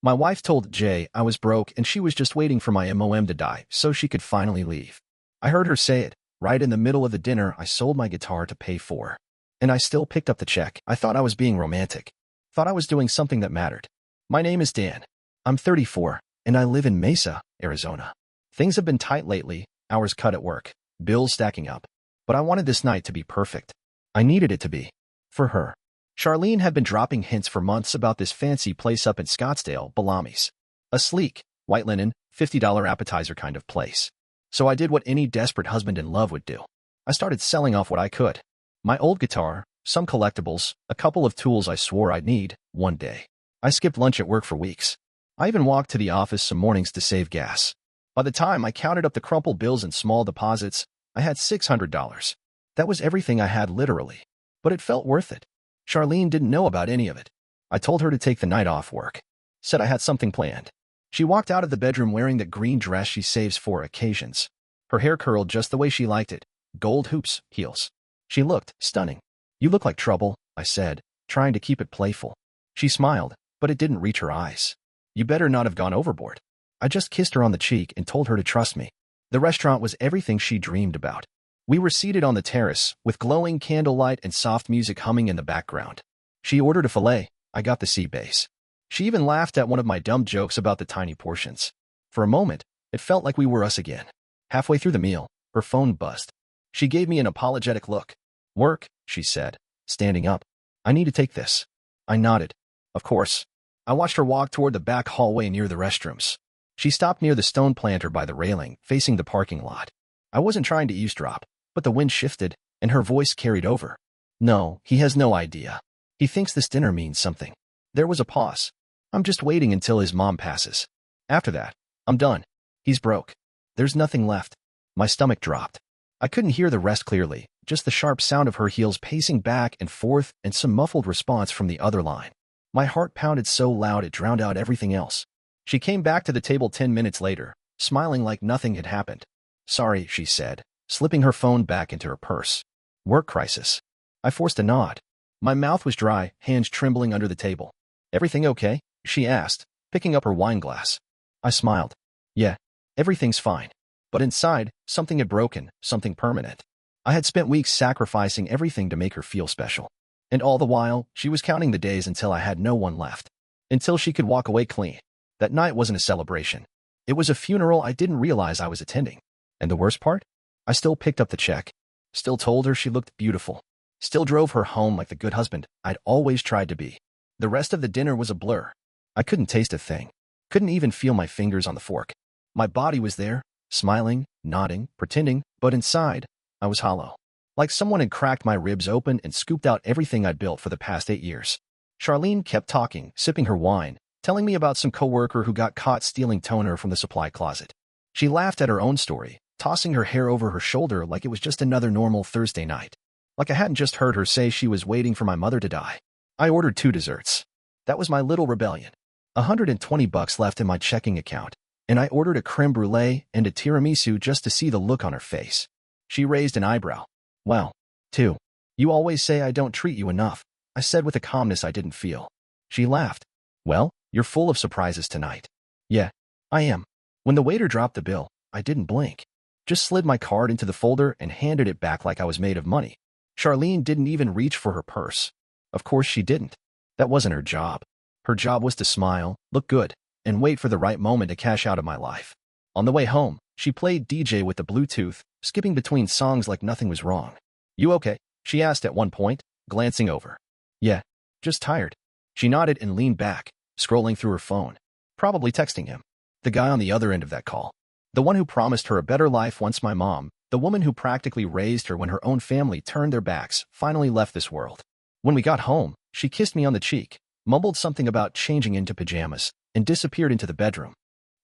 My wife told Jay I was broke and she was just waiting for my mom to die so she could finally leave. I heard her say it, right in the middle of the dinner I sold my guitar to pay for. And I still picked up the check. I thought I was being romantic. Thought I was doing something that mattered. My name is Dan. I'm 34, and I live in Mesa, Arizona. Things have been tight lately, hours cut at work, bills stacking up. But I wanted this night to be perfect. I needed it to be. For her. Charlene had been dropping hints for months about this fancy place up in Scottsdale, Bellamy's. A sleek, white linen, $50 appetizer kind of place. So I did what any desperate husband in love would do. I started selling off what I could. My old guitar, some collectibles, a couple of tools I swore I'd need one day. I skipped lunch at work for weeks. I even walked to the office some mornings to save gas. By the time I counted up the crumpled bills and small deposits, I had $600. That was everything I had literally. But it felt worth it. Charlene didn't know about any of it. I told her to take the night off work. Said I had something planned. She walked out of the bedroom wearing that green dress she saves for occasions. Her hair curled just the way she liked it. Gold hoops, heels. She looked stunning. You look like trouble, I said, trying to keep it playful. She smiled, but it didn't reach her eyes. You better not have gone overboard. I just kissed her on the cheek and told her to trust me. The restaurant was everything she dreamed about. We were seated on the terrace, with glowing candlelight and soft music humming in the background. She ordered a filet. I got the sea bass. She even laughed at one of my dumb jokes about the tiny portions. For a moment, it felt like we were us again. Halfway through the meal, her phone buzzed. She gave me an apologetic look. Work, she said, standing up. I need to take this. I nodded. Of course. I watched her walk toward the back hallway near the restrooms. She stopped near the stone planter by the railing, facing the parking lot. I wasn't trying to eavesdrop, but the wind shifted, and her voice carried over. No, he has no idea. He thinks this dinner means something. There was a pause. I'm just waiting until his mom passes. After that, I'm done. He's broke. There's nothing left. My stomach dropped. I couldn't hear the rest clearly, just the sharp sound of her heels pacing back and forth and some muffled response from the other line. My heart pounded so loud it drowned out everything else. She came back to the table 10 minutes later, smiling like nothing had happened. Sorry, she said, slipping her phone back into her purse. Work crisis. I forced a nod. My mouth was dry, hands trembling under the table. Everything okay? She asked, picking up her wine glass. I smiled. Yeah, everything's fine. But inside, something had broken, something permanent. I had spent weeks sacrificing everything to make her feel special. And all the while, she was counting the days until I had no one left. Until she could walk away clean. That night wasn't a celebration. It was a funeral I didn't realize I was attending. And the worst part? I still picked up the check. Still told her she looked beautiful. Still drove her home like the good husband I'd always tried to be. The rest of the dinner was a blur. I couldn't taste a thing. Couldn't even feel my fingers on the fork. My body was there, smiling, nodding, pretending, but inside, I was hollow. Like someone had cracked my ribs open and scooped out everything I'd built for the past 8 years. Charlene kept talking, sipping her wine, telling me about some coworker who got caught stealing toner from the supply closet. She laughed at her own story, tossing her hair over her shoulder like it was just another normal Thursday night. Like I hadn't just heard her say she was waiting for my mother to die. I ordered 2 desserts. That was my little rebellion. $120 left in my checking account, and I ordered a creme brulee and a tiramisu just to see the look on her face. She raised an eyebrow. Well, 2. You always say I don't treat you enough, I said with a calmness I didn't feel. She laughed. Well, you're full of surprises tonight. Yeah, I am. When the waiter dropped the bill, I didn't blink. Just slid my card into the folder and handed it back like I was made of money. Charlene didn't even reach for her purse. Of course she didn't. That wasn't her job. Her job was to smile, look good, and wait for the right moment to cash out of my life. On the way home, she played DJ with the Bluetooth, skipping between songs like nothing was wrong. You okay? She asked at one point, glancing over. Yeah, just tired. She nodded and leaned back, scrolling through her phone. Probably texting him. The guy on the other end of that call. The one who promised her a better life once my mom, the woman who practically raised her when her own family turned their backs, finally left this world. When we got home, she kissed me on the cheek, mumbled something about changing into pajamas, and disappeared into the bedroom.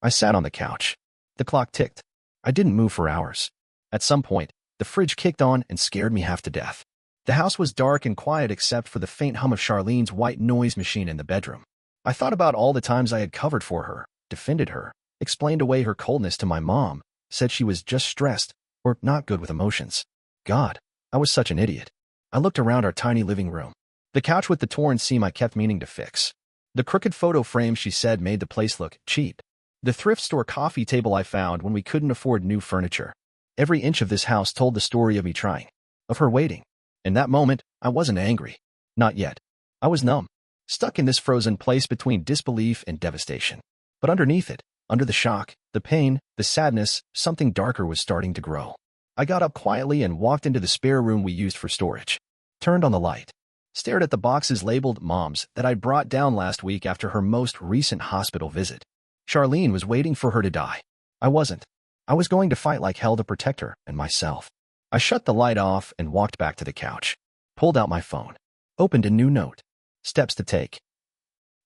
I sat on the couch. The clock ticked. I didn't move for hours. At some point, the fridge kicked on and scared me half to death. The house was dark and quiet except for the faint hum of Charlene's white noise machine in the bedroom. I thought about all the times I had covered for her, defended her, explained away her coldness to my mom, said she was just stressed, or not good with emotions. God, I was such an idiot. I looked around our tiny living room. The couch with the torn seam I kept meaning to fix. The crooked photo frame she said made the place look cheap. The thrift store coffee table I found when we couldn't afford new furniture. Every inch of this house told the story of me trying, of her waiting. In that moment, I wasn't angry. Not yet. I was numb, stuck in this frozen place between disbelief and devastation. But underneath it, under the shock, the pain, the sadness, something darker was starting to grow. I got up quietly and walked into the spare room we used for storage. Turned on the light. Stared at the boxes labeled Mom's that I'd brought down last week after her most recent hospital visit. Charlene was waiting for her to die. I wasn't. I was going to fight like hell to protect her and myself. I shut the light off and walked back to the couch. Pulled out my phone. Opened a new note. Steps to take.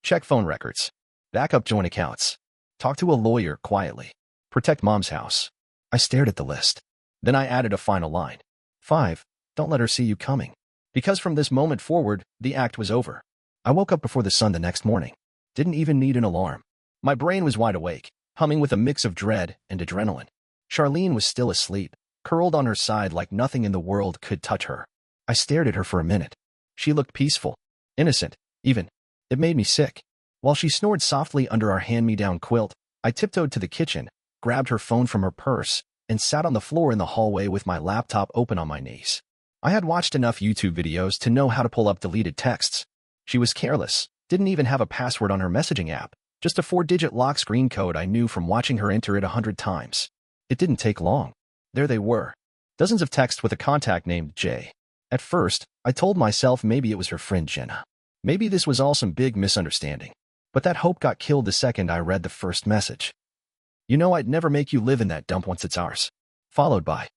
Check phone records. Back up joint accounts. Talk to a lawyer quietly. Protect Mom's house. I stared at the list. Then I added a final line. 5. Don't let her see you coming. Because from this moment forward, the act was over. I woke up before the sun the next morning. Didn't even need an alarm. My brain was wide awake, humming with a mix of dread and adrenaline. Charlene was still asleep, curled on her side like nothing in the world could touch her. I stared at her for a minute. She looked peaceful, innocent, even. It made me sick. While she snored softly under our hand-me-down quilt, I tiptoed to the kitchen, grabbed her phone from her purse, and sat on the floor in the hallway with my laptop open on my knees. I had watched enough YouTube videos to know how to pull up deleted texts. She was careless, didn't even have a password on her messaging app, just a 4-digit lock screen code I knew from watching her enter it 100 times. It didn't take long. There they were. Dozens of texts with a contact named Jay. At first, I told myself maybe it was her friend Jenna. Maybe this was all some big misunderstanding. But that hope got killed the second I read the first message. You know I'd never make you live in that dump once it's ours. Followed by,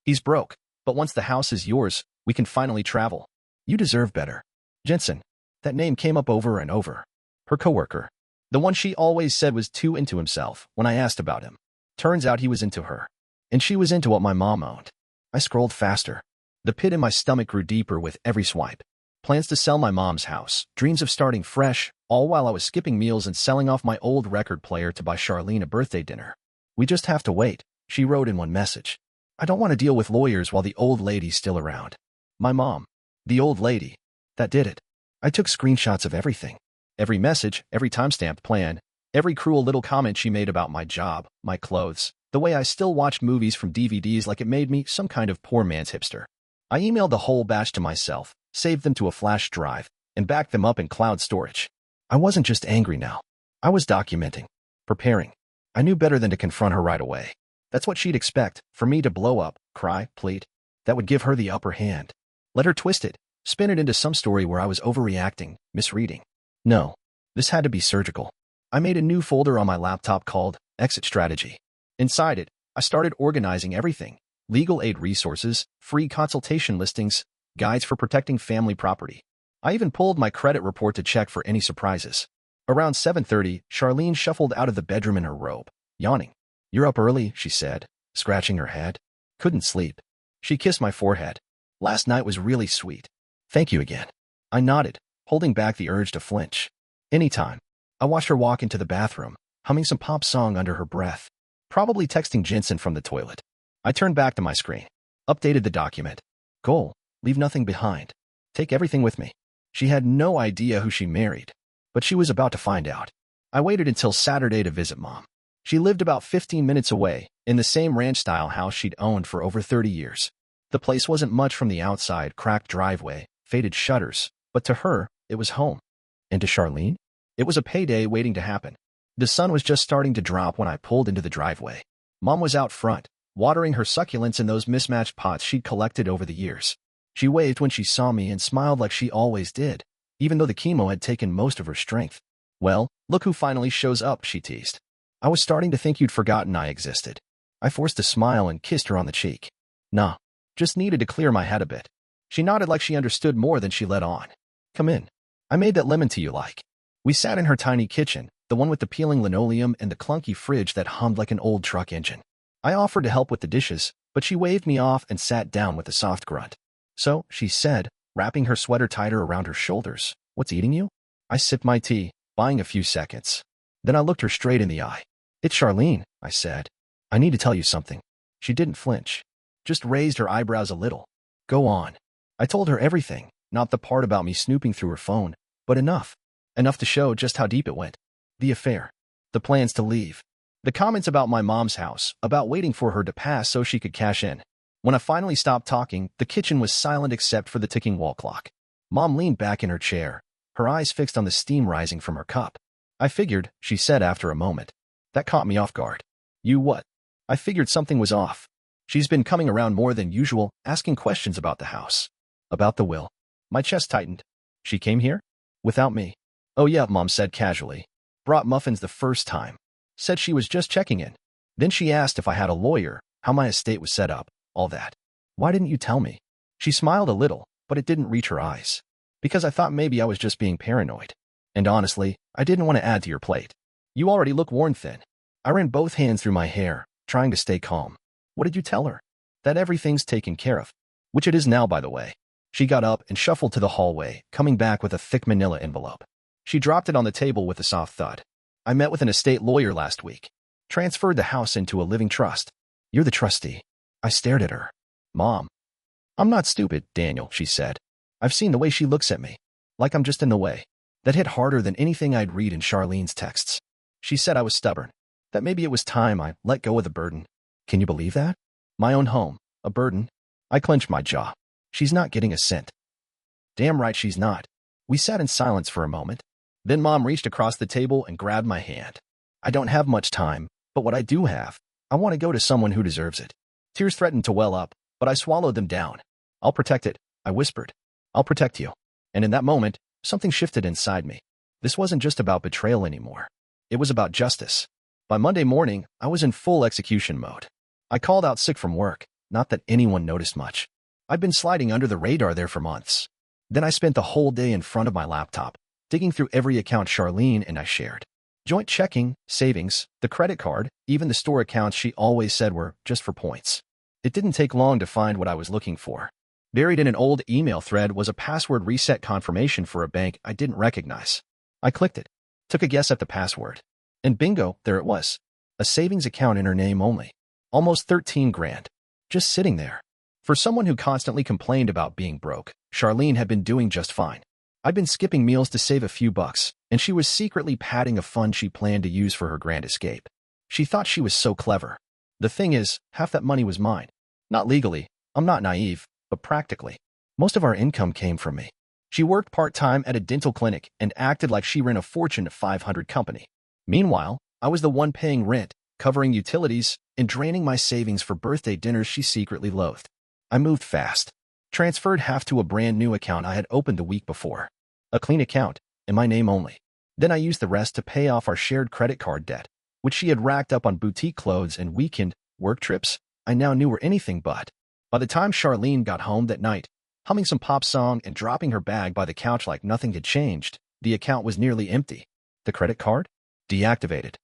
he's broke, but once the house is yours, we can finally travel. You deserve better. Jensen. That name came up over and over. Her coworker. The one she always said was too into himself when I asked about him. Turns out he was into her. And she was into what my mom owned. I scrolled faster. The pit in my stomach grew deeper with every swipe. Plans to sell my mom's house, dreams of starting fresh, all while I was skipping meals and selling off my old record player to buy Charlene a birthday dinner. We just have to wait, she wrote in one message. I don't want to deal with lawyers while the old lady's still around. My mom. The old lady. That did it. I took screenshots of everything. Every message, every timestamped plan, every cruel little comment she made about my job, my clothes, the way I still watched movies from DVDs like it made me some kind of poor man's hipster. I emailed the whole batch to myself, saved them to a flash drive, and backed them up in cloud storage. I wasn't just angry now. I was documenting, preparing. I knew better than to confront her right away. That's what she'd expect, for me to blow up, cry, plead. That would give her the upper hand. Let her twist it, spin it into some story where I was overreacting, misreading. No, this had to be surgical. I made a new folder on my laptop called Exit Strategy. Inside it, I started organizing everything. Legal aid resources, free consultation listings, guides for protecting family property. I even pulled my credit report to check for any surprises. Around 7:30, Charlene shuffled out of the bedroom in her robe, yawning. You're up early, she said, scratching her head. Couldn't sleep. She kissed my forehead. Last night was really sweet. Thank you again. I nodded, holding back the urge to flinch. Anytime. I watched her walk into the bathroom, humming some pop song under her breath, probably texting Jensen from the toilet. I turned back to my screen, updated the document. Goal, leave nothing behind. Take everything with me. She had no idea who she married, but she was about to find out. I waited until Saturday to visit Mom. She lived about 15 minutes away, in the same ranch-style house she'd owned for over 30 years. The place wasn't much from the outside, cracked driveway, faded shutters, but to her, it was home. And to Charlene? It was a payday waiting to happen. The sun was just starting to drop when I pulled into the driveway. Mom was out front, watering her succulents in those mismatched pots she'd collected over the years. She waved when she saw me and smiled like she always did, even though the chemo had taken most of her strength. Well, look who finally shows up, she teased. I was starting to think you'd forgotten I existed. I forced a smile and kissed her on the cheek. Nah, just needed to clear my head a bit. She nodded like she understood more than she let on. Come in. I made that lemon tea you like. We sat in her tiny kitchen, the one with the peeling linoleum and the clunky fridge that hummed like an old truck engine. I offered to help with the dishes, but she waved me off and sat down with a soft grunt. So, she said, wrapping her sweater tighter around her shoulders, what's eating you? I sipped my tea, buying a few seconds. Then I looked her straight in the eye. It's Charlene, I said. I need to tell you something. She didn't flinch. Just raised her eyebrows a little. Go on. I told her everything, not the part about me snooping through her phone, but enough. Enough to show just how deep it went. The affair. The plans to leave. The comments about my mom's house, about waiting for her to pass so she could cash in. When I finally stopped talking, the kitchen was silent except for the ticking wall clock. Mom leaned back in her chair, her eyes fixed on the steam rising from her cup. I figured, she said after a moment. That caught me off guard. You what? I figured something was off. She's been coming around more than usual, asking questions about the house. About the will. My chest tightened. She came here? Without me. Oh yeah, Mom said casually. Brought muffins the first time. Said she was just checking in. Then she asked if I had a lawyer, how my estate was set up, all that. Why didn't you tell me? She smiled a little, but it didn't reach her eyes. Because I thought maybe I was just being paranoid. And honestly, I didn't want to add to your plate. You already look worn thin. I ran both hands through my hair, trying to stay calm. What did you tell her? That everything's taken care of. Which it is now, by the way. She got up and shuffled to the hallway, coming back with a thick manila envelope. She dropped it on the table with a soft thud. I met with an estate lawyer last week. Transferred the house into a living trust. You're the trustee. I stared at her. Mom. I'm not stupid, Daniel, she said. I've seen the way she looks at me. Like I'm just in the way. That hit harder than anything I'd read in Charlene's texts. She said I was stubborn. That maybe it was time I let go of the burden. Can you believe that? My own home. A burden. I clenched my jaw. She's not getting a cent. Damn right she's not. We sat in silence for a moment. Then Mom reached across the table and grabbed my hand. I don't have much time, but what I do have, I want to go to someone who deserves it. Tears threatened to well up, but I swallowed them down. I'll protect it, I whispered. I'll protect you. And in that moment, something shifted inside me. This wasn't just about betrayal anymore. It was about justice. By Monday morning, I was in full execution mode. I called out sick from work, not that anyone noticed much. I'd been sliding under the radar there for months. Then I spent the whole day in front of my laptop, digging through every account Charlene and I shared. Joint checking, savings, the credit card, even the store accounts she always said were just for points. It didn't take long to find what I was looking for. Buried in an old email thread was a password reset confirmation for a bank I didn't recognize. I clicked it, took a guess at the password, and bingo, there it was. A savings account in her name only. Almost 13 grand. Just sitting there. For someone who constantly complained about being broke, Charlene had been doing just fine. I'd been skipping meals to save a few bucks, and she was secretly padding a fund she planned to use for her grand escape. She thought she was so clever. The thing is, half that money was mine. Not legally, I'm not naive, but practically. Most of our income came from me. She worked part-time at a dental clinic and acted like she ran a Fortune 500 company. Meanwhile, I was the one paying rent, covering utilities, and draining my savings for birthday dinners she secretly loathed. I moved fast. Transferred half to a brand new account I had opened the week before. A clean account, in my name only. Then I used the rest to pay off our shared credit card debt, which she had racked up on boutique clothes and weekend work trips I now knew were anything but. By the time Charlene got home that night, humming some pop song and dropping her bag by the couch like nothing had changed, the account was nearly empty. The credit card? Deactivated.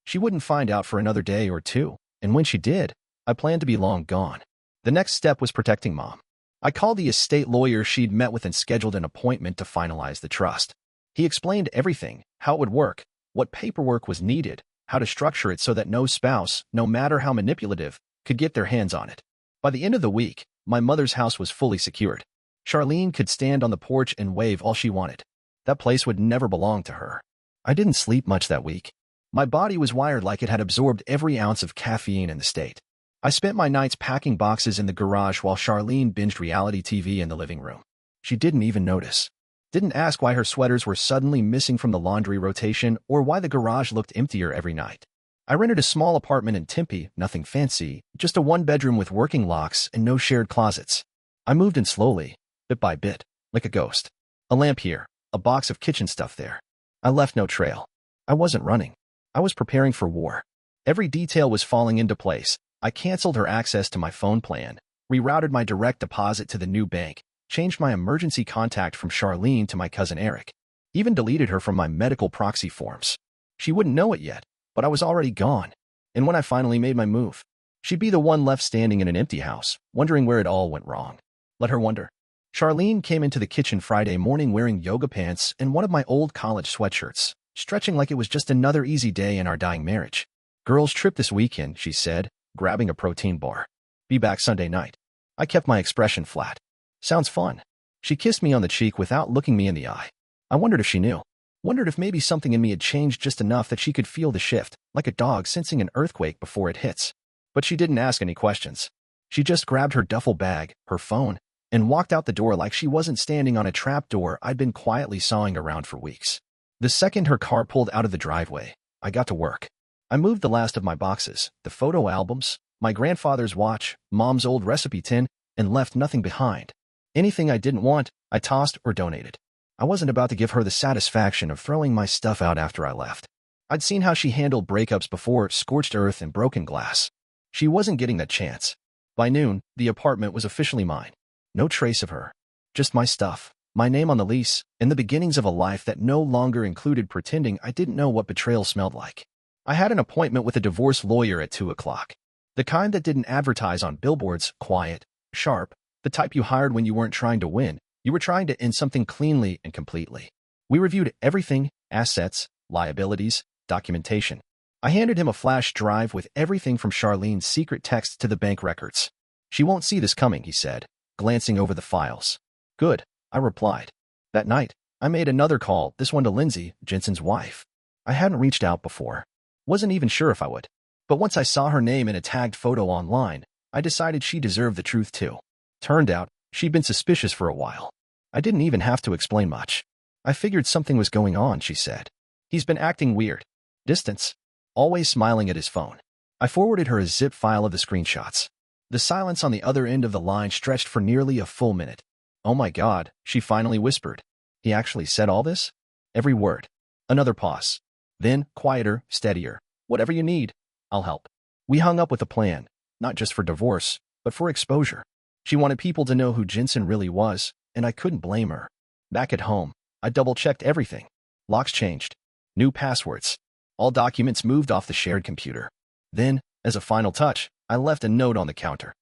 She wouldn't find out for another day or two, and when she did, I planned to be long gone. The next step was protecting Mom. I called the estate lawyer she'd met with and scheduled an appointment to finalize the trust. He explained everything, how it would work, what paperwork was needed, how to structure it so that no spouse, no matter how manipulative, could get their hands on it. By the end of the week, my mother's house was fully secured. Charlene could stand on the porch and wave all she wanted. That place would never belong to her. I didn't sleep much that week. My body was wired like it had absorbed every ounce of caffeine in the state. I spent my nights packing boxes in the garage while Charlene binged reality TV in the living room. She didn't even notice. Didn't ask why her sweaters were suddenly missing from the laundry rotation or why the garage looked emptier every night. I rented a small apartment in Tempe, nothing fancy, just a one-bedroom with working locks and no shared closets. I moved in slowly, bit by bit, like a ghost. A lamp here, a box of kitchen stuff there. I left no trail. I wasn't running. I was preparing for war. Every detail was falling into place. I canceled her access to my phone plan, rerouted my direct deposit to the new bank, changed my emergency contact from Charlene to my cousin Eric, even deleted her from my medical proxy forms. She wouldn't know it yet, but I was already gone. And when I finally made my move, she'd be the one left standing in an empty house, wondering where it all went wrong. Let her wonder. Charlene came into the kitchen Friday morning wearing yoga pants and one of my old college sweatshirts, stretching like it was just another easy day in our dying marriage. Girls trip this weekend, she said, grabbing a protein bar. Be back Sunday night. I kept my expression flat. Sounds fun. She kissed me on the cheek without looking me in the eye. I wondered if she knew. Wondered if maybe something in me had changed just enough that she could feel the shift, like a dog sensing an earthquake before it hits. But she didn't ask any questions. She just grabbed her duffel bag, her phone, and walked out the door like she wasn't standing on a trapdoor I'd been quietly sawing around for weeks. The second her car pulled out of the driveway, I got to work. I moved the last of my boxes, the photo albums, my grandfather's watch, Mom's old recipe tin, and left nothing behind. Anything I didn't want, I tossed or donated. I wasn't about to give her the satisfaction of throwing my stuff out after I left. I'd seen how she handled breakups before, scorched earth and broken glass. She wasn't getting that chance. By noon, the apartment was officially mine. No trace of her. Just my stuff, my name on the lease, and the beginnings of a life that no longer included pretending I didn't know what betrayal smelled like. I had an appointment with a divorce lawyer at 2 o'clock. The kind that didn't advertise on billboards, quiet, sharp, the type you hired when you weren't trying to win, you were trying to end something cleanly and completely. We reviewed everything, assets, liabilities, documentation. I handed him a flash drive with everything from Charlene's secret texts to the bank records. She won't see this coming, he said, glancing over the files. Good, I replied. That night, I made another call, this one to Lindsay, Jensen's wife. I hadn't reached out before. Wasn't even sure if I would. But once I saw her name in a tagged photo online, I decided she deserved the truth too. Turned out, she'd been suspicious for a while. I didn't even have to explain much. I figured something was going on, she said. He's been acting weird. Distance. Always smiling at his phone. I forwarded her a zip file of the screenshots. The silence on the other end of the line stretched for nearly a full minute. Oh my God, she finally whispered. He actually said all this? Every word. Another pause. Then, quieter, steadier. Whatever you need, I'll help. We hung up with a plan, not just for divorce, but for exposure. She wanted people to know who Jensen really was, and I couldn't blame her. Back at home, I double-checked everything. Locks changed. New passwords. All documents moved off the shared computer. Then, as a final touch, I left a note on the counter.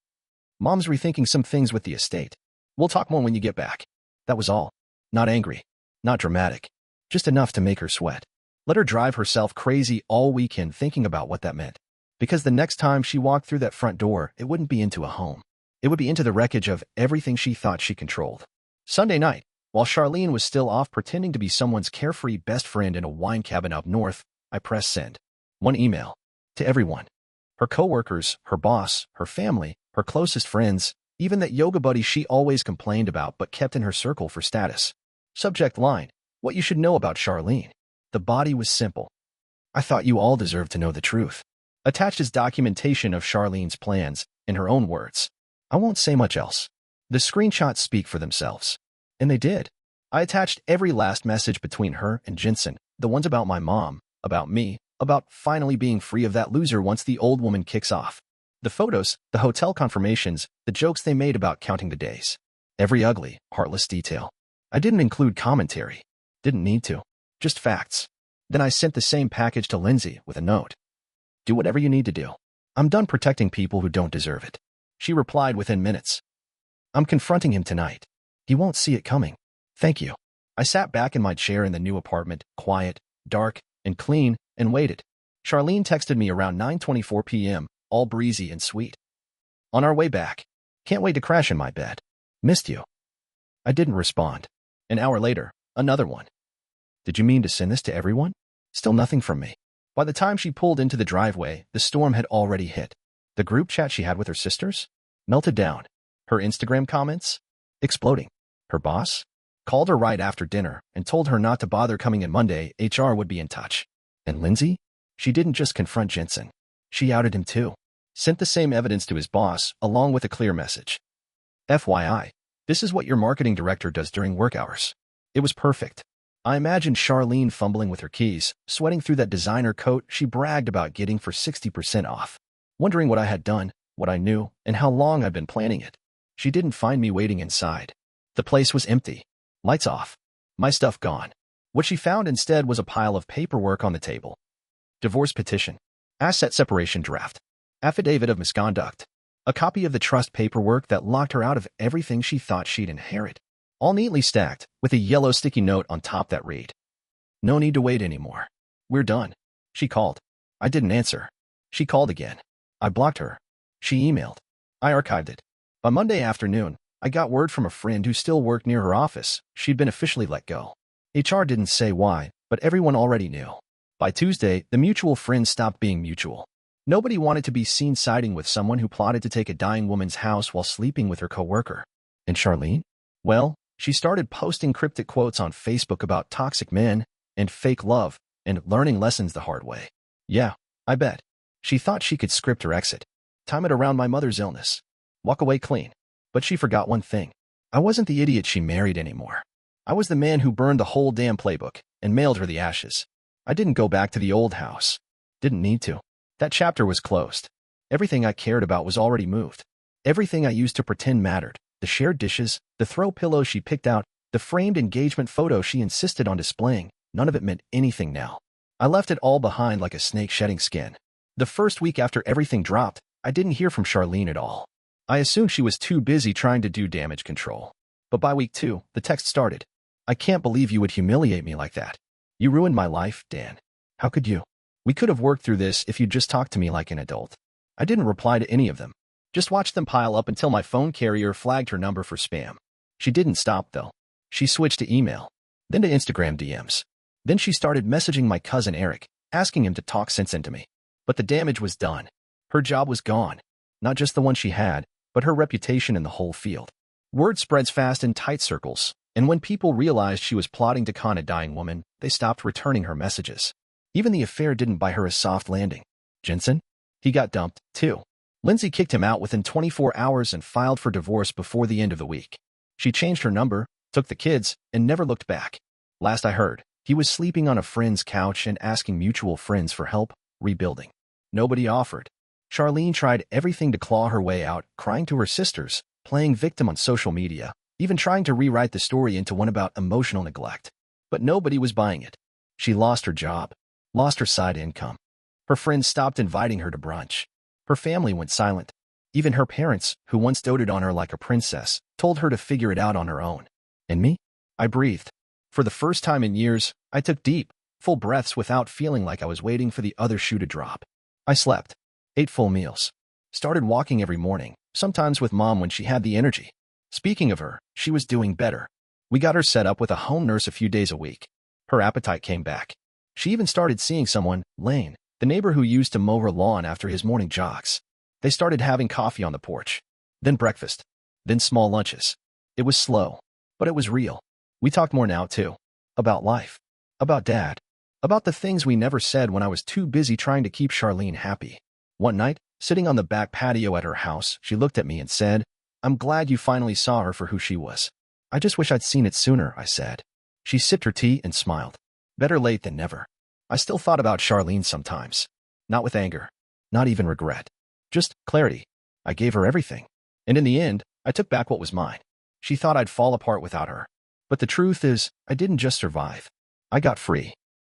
Mom's rethinking some things with the estate. We'll talk more when you get back. That was all. Not angry. Not dramatic. Just enough to make her sweat. Let her drive herself crazy all weekend thinking about what that meant. Because the next time she walked through that front door, it wouldn't be into a home. It would be into the wreckage of everything she thought she controlled. Sunday night, while Charlene was still off pretending to be someone's carefree best friend in a wine cabin up north, I pressed send. One email. To everyone. Her coworkers, her boss, her family, her closest friends, even that yoga buddy she always complained about but kept in her circle for status. Subject line. What you should know about Charlene. The body was simple. I thought you all deserved to know the truth. Attached is documentation of Charlene's plans, in her own words. I won't say much else. The screenshots speak for themselves. And they did. I attached every last message between her and Jensen, the ones about my mom, about me, about finally being free of that loser once the old woman kicks off. The photos, the hotel confirmations, the jokes they made about counting the days. Every ugly, heartless detail. I didn't include commentary. Didn't need to. Just facts. Then I sent the same package to Lindsay with a note. Do whatever you need to do. I'm done protecting people who don't deserve it. She replied within minutes. I'm confronting him tonight. He won't see it coming. Thank you. I sat back in my chair in the new apartment, quiet, dark, and clean, and waited. Charlene texted me around 9:24 p.m., all breezy and sweet. On our way back. Can't wait to crash in my bed. Missed you. I didn't respond. An hour later, another one. Did you mean to send this to everyone? Still nothing from me. By the time she pulled into the driveway, the storm had already hit. The group chat she had with her sisters? Melted down. Her Instagram comments? Exploding. Her boss? Called her right after dinner and told her not to bother coming in Monday, HR would be in touch. And Lindsay? She didn't just confront Jensen. She outed him too. Sent the same evidence to his boss, along with a clear message. FYI, this is what your marketing director does during work hours. It was perfect. I imagined Charlene fumbling with her keys, sweating through that designer coat she bragged about getting for 60% off. Wondering what I had done, what I knew, and how long I'd been planning it. She didn't find me waiting inside. The place was empty. Lights off. My stuff gone. What she found instead was a pile of paperwork on the table. Divorce petition. Asset separation draft. Affidavit of misconduct. A copy of the trust paperwork that locked her out of everything she thought she'd inherit. All neatly stacked, with a yellow sticky note on top that read, "No need to wait anymore. We're done." She called. I didn't answer. She called again. I blocked her. She emailed. I archived it. By Monday afternoon, I got word from a friend who still worked near her office. She'd been officially let go. HR didn't say why, But everyone already knew. By Tuesday, the mutual friends stopped being mutual. Nobody wanted to be seen siding with someone who plotted to take a dying woman's house while sleeping with her coworker. And Charlene? Well, she started posting cryptic quotes on Facebook about toxic men and fake love and learning lessons the hard way. Yeah, I bet. She thought she could script her exit, time it around my mother's illness, walk away clean. But she forgot one thing. I wasn't the idiot she married anymore. I was the man who burned the whole damn playbook and mailed her the ashes. I didn't go back to the old house. Didn't need to. That chapter was closed. Everything I cared about was already moved. Everything I used to pretend mattered, the shared dishes, the throw pillows she picked out, the framed engagement photo she insisted on displaying, none of it meant anything now. I left it all behind like a snake shedding skin. The first week after everything dropped, I didn't hear from Charlene at all. I assumed she was too busy trying to do damage control. But by week 2, the text started. I can't believe you would humiliate me like that. You ruined my life, Dan. How could you? We could have worked through this if you'd just talked to me like an adult. I didn't reply to any of them. Just watched them pile up until my phone carrier flagged her number for spam. She didn't stop, though. She switched to email, then to Instagram DMs. Then she started messaging my cousin Eric, asking him to talk sense into me. But the damage was done. Her job was gone. Not just the one she had, but her reputation in the whole field. Word spreads fast in tight circles, and when people realized she was plotting to con a dying woman, they stopped returning her messages. Even the affair didn't buy her a soft landing. Jensen? He got dumped, too. Lindsay kicked him out within 24 hours and filed for divorce before the end of the week. She changed her number, took the kids, and never looked back. Last I heard, he was sleeping on a friend's couch and asking mutual friends for help rebuilding. Nobody offered. Charlene tried everything to claw her way out, crying to her sisters, playing victim on social media, even trying to rewrite the story into one about emotional neglect. But nobody was buying it. She lost her job, lost her side income. Her friends stopped inviting her to brunch. Her family went silent. Even her parents, who once doted on her like a princess, told her to figure it out on her own. And me? I breathed. For the first time in years, I took deep, full breaths without feeling like I was waiting for the other shoe to drop. I slept, ate full meals, started walking every morning, sometimes with Mom when she had the energy. Speaking of her, she was doing better. We got her set up with a home nurse a few days a week. Her appetite came back. She even started seeing someone, Lane, the neighbor who used to mow her lawn after his morning jogs. They started having coffee on the porch, then breakfast, then small lunches. It was slow, but it was real. We talked more now, too. About life. About Dad. About the things we never said when I was too busy trying to keep Charlene happy. One night, sitting on the back patio at her house, she looked at me and said, "I'm glad you finally saw her for who she was." "I just wish I'd seen it sooner," I said. She sipped her tea and smiled. Better late than never. I still thought about Charlene sometimes. Not with anger. Not even regret. Just clarity. I gave her everything. And in the end, I took back what was mine. She thought I'd fall apart without her. But the truth is, I didn't just survive. I got free.